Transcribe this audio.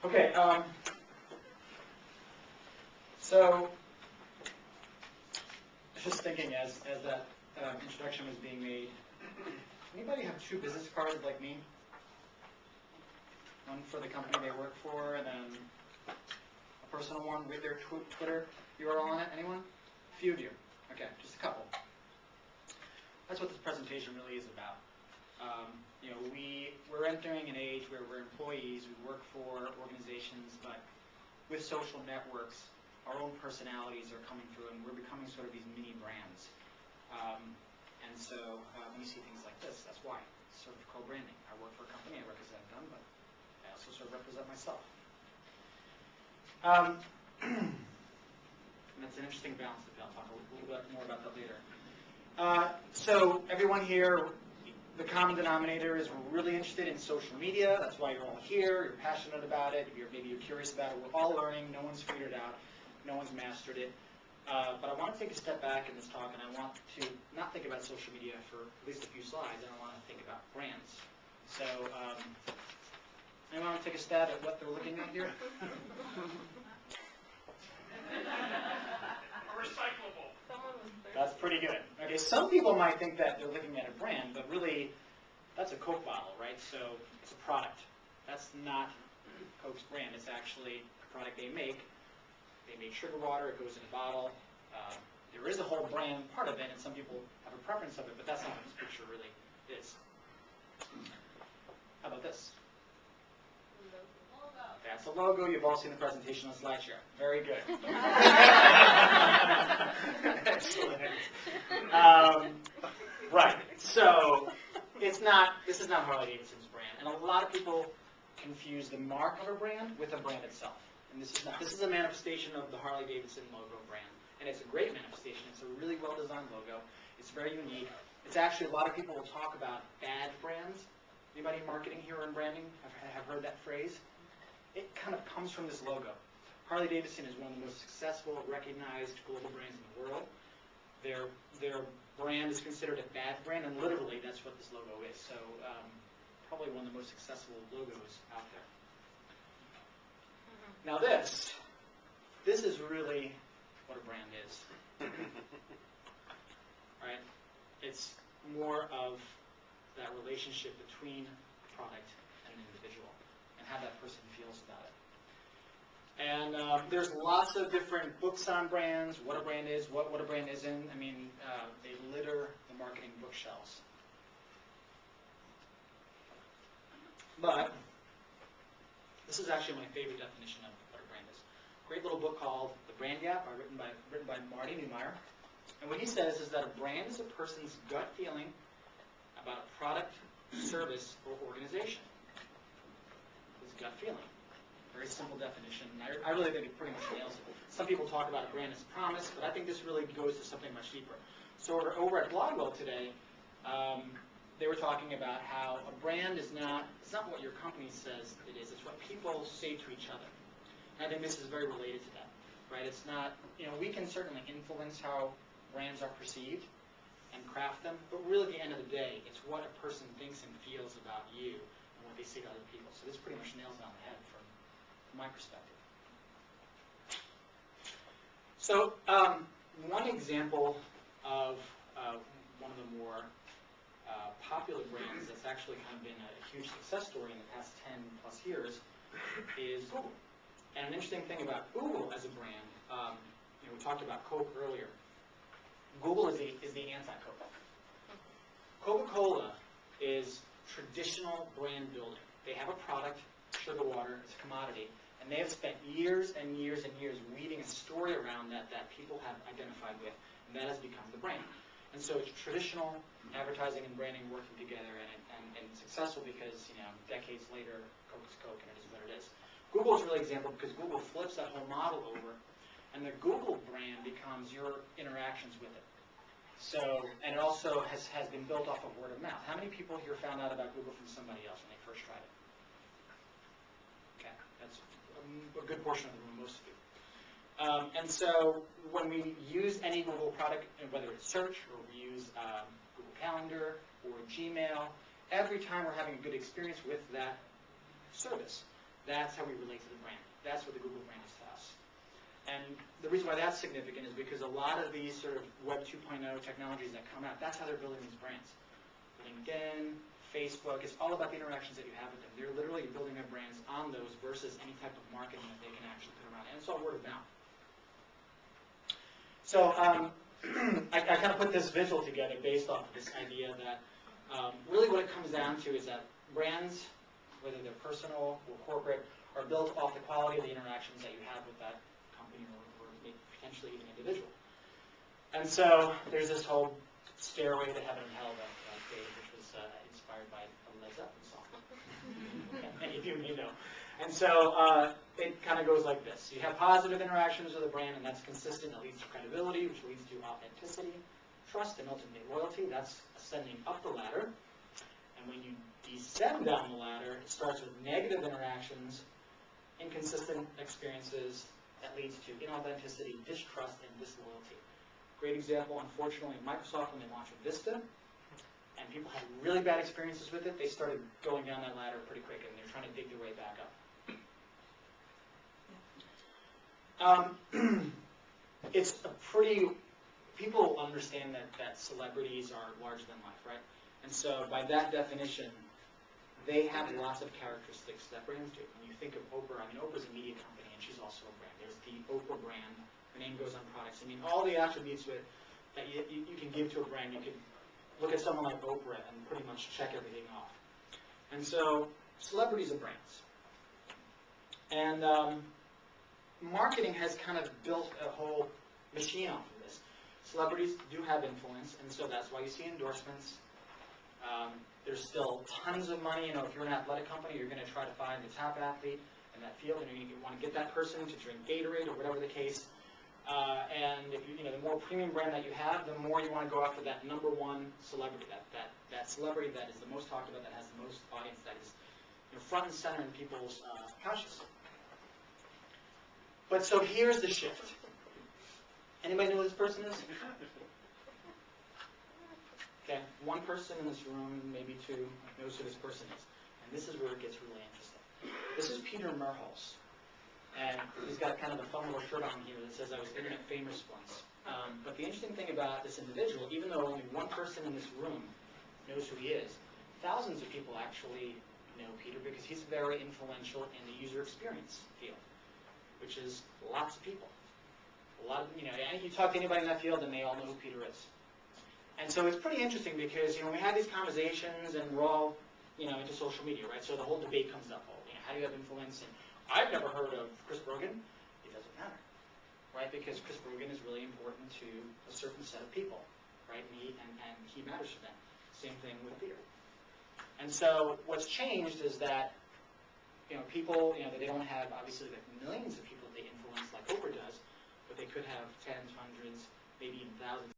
Okay, so I was just thinking as that introduction was being made, anybody have two business cards like me? One for the company they work for, and then a personal one with their Twitter URL on it. Anyone? A few of you. Okay, just a couple. That's what this presentation really is about. We're entering an age where we're employees, we work for organizations, but with social networks, our own personalities are coming through, and we're becoming sort of these mini brands. And so when you see things like this, that's why. It's sort of co-branding. I work for a company, I represent them, but I also sort of represent myself. And that's an interesting balance that I'll talk a little bit more about that later. So everyone here, the common denominator is we're really interested in social media. That's why you're all here. You're passionate about it. Maybe you're curious about it. We're all learning. No one's figured it out. No one's mastered it. But I want to take a step back in this talk, and I want to not think about social media for at least a few slides, and I want to think about brands. So anyone want to take a stab at what they're looking at here? Recyclable. That's pretty good. Okay, some people might think that they're looking at a brand, but really, that's a Coke bottle, right? So it's a product. That's not Coke's brand. It's actually a product they make. They make sugar water. It goes in a bottle. There is a whole brand part of it, and some people have a preference of it, but that's not what this picture really is. How about this? That's a logo. You've all seen the presentation on SlideShare. Very good. Excellent. Right. So this is not Harley-Davidson's brand, and a lot of people confuse the mark of a brand with a brand itself. And this is not. This is a manifestation of the Harley-Davidson logo brand, and it's a great manifestation. It's a really well-designed logo. It's very unique. It's actually, a lot of people will talk about bad brands. Anybody in marketing here or in branding have heard that phrase? It kind of comes from this logo. Harley-Davidson is one of the most successful, recognized global brands in the world. Their brand is considered a bad brand, and literally that's what this logo is. So probably one of the most successful logos out there. Now this is really what a brand is. Right? It's more of that relationship between a product and an individual, and how that person feels about it. And there's lots of different books on brands, what a brand is, what a brand isn't. I mean, they litter the marketing bookshelves. But this is actually my favorite definition of what a brand is. Great little book called The Brand Gap, written by Marty Neumeier. And what he says is that a brand is a person's gut feeling about a product, service, or organization. It's gut feeling. Very simple definition. I really think it pretty much nails it. Some people talk about a brand as promise, but I think this really goes to something much deeper. So over at Blogwell today, they were talking about how a brand is not what your company says it is. It's what people say to each other. And I think this is very related to that, right? It's not, we can certainly influence how brands are perceived and craft them, but really at the end of the day, it's what a person thinks and feels about you and what they say to other people. So this pretty much nails it on the head from my perspective. So one example of one of the more popular brands that's actually kind of been a huge success story in the past 10 plus years is Google. And an interesting thing about Google as a brand, we talked about Coke earlier. Google is the anti-Coke. Coca-Cola is traditional brand building. They have a product, sugar water, it's a commodity, and they have spent years and years and years weaving a story around that people have identified with, and that has become the brand. And so it's traditional advertising and branding working together, and successful because decades later, Coke is Coke, and it is what it is. Google is a really example because Google flips that whole model over, and the Google brand becomes your interactions with it. So, and it also has been built off of word of mouth. How many people here found out about Google from somebody else when they first tried it? Okay, that's a good portion of the room, most of you. And so when we use any Google product, whether it's search or we use Google Calendar or Gmail, every time we're having a good experience with that service, That's how we relate to the brand. That's what the Google brand is to us. And the reason why that's significant is because a lot of these sort of Web 2.0 technologies that come out, that's how they're building these brands. LinkedIn, Facebook, it's all about the interactions that you have with them. They're literally building their brands on those versus any type of marketing that they can actually put around it. And it's all word of mouth. So I kind of put this visual together based off of this idea that really what it comes down to is that brands, whether they're personal or corporate, are built off the quality of the interactions that you have with that company or potentially even individual. And so there's this whole Stairway to Heaven and Hell that page, which was inspired by a Led Zeppelin song. Many of you may know. And so it kind of goes like this. You have positive interactions with a brand, and that's consistent. That leads to credibility, which leads to authenticity, trust, and ultimately loyalty. That's ascending up the ladder. And when you descend down the ladder, it starts with negative interactions, inconsistent experiences, that leads to inauthenticity, distrust, and disloyalty. Great example, unfortunately, Microsoft, when they launched Vista, and people had really bad experiences with it, they started going down that ladder pretty quick, and they're trying to dig their way back up. It's a pretty, people understand that celebrities are larger than life, right? And so by that definition, they have lots of characteristics that brands do. When you think of Oprah, I mean, Oprah's a media company, and she's also a brand. There's the Oprah brand. The name goes on products. I mean, all the attributes that you can give to a brand, you can look at someone like Oprah and pretty much check everything off. And so celebrities are brands. And marketing has kind of built a whole machine off of this. Celebrities do have influence, and so that's why you see endorsements. There's still tons of money. You know, if you're an athletic company, you're going to try to find the top athlete in that field, and you want to get that person to drink Gatorade or whatever the case. And if you know, the more premium brand that you have, the more you want to go after that number one celebrity, that celebrity that is the most talked about, that has the most audience, that is front and center in people's conscious. But so here's the shift. Anybody know who this person is? Okay, one person in this room, maybe two, knows who this person is. And this is where it gets really interesting. This is Peter Merholz. And he's got kind of a fun little shirt on here that says, "I was internet famous once." But the interesting thing about this individual, even though only one person in this room knows who he is, thousands of people actually know Peter because he's very influential in the user experience field, which is lots of people. A lot of, you talk to anybody in that field and they all know who Peter is. And so it's pretty interesting because, we have these conversations and we're all, into social media, right? So the whole debate comes up, how do you have influence? And I've never heard of Chris Brogan. It doesn't matter, right? Because Chris Brogan is really important to a certain set of people, right? And he matters to them. Same thing with Peter. And so what's changed is that, people, they don't have, obviously, like millions of people they influence like Oprah does, but they could have tens, hundreds, maybe even thousands.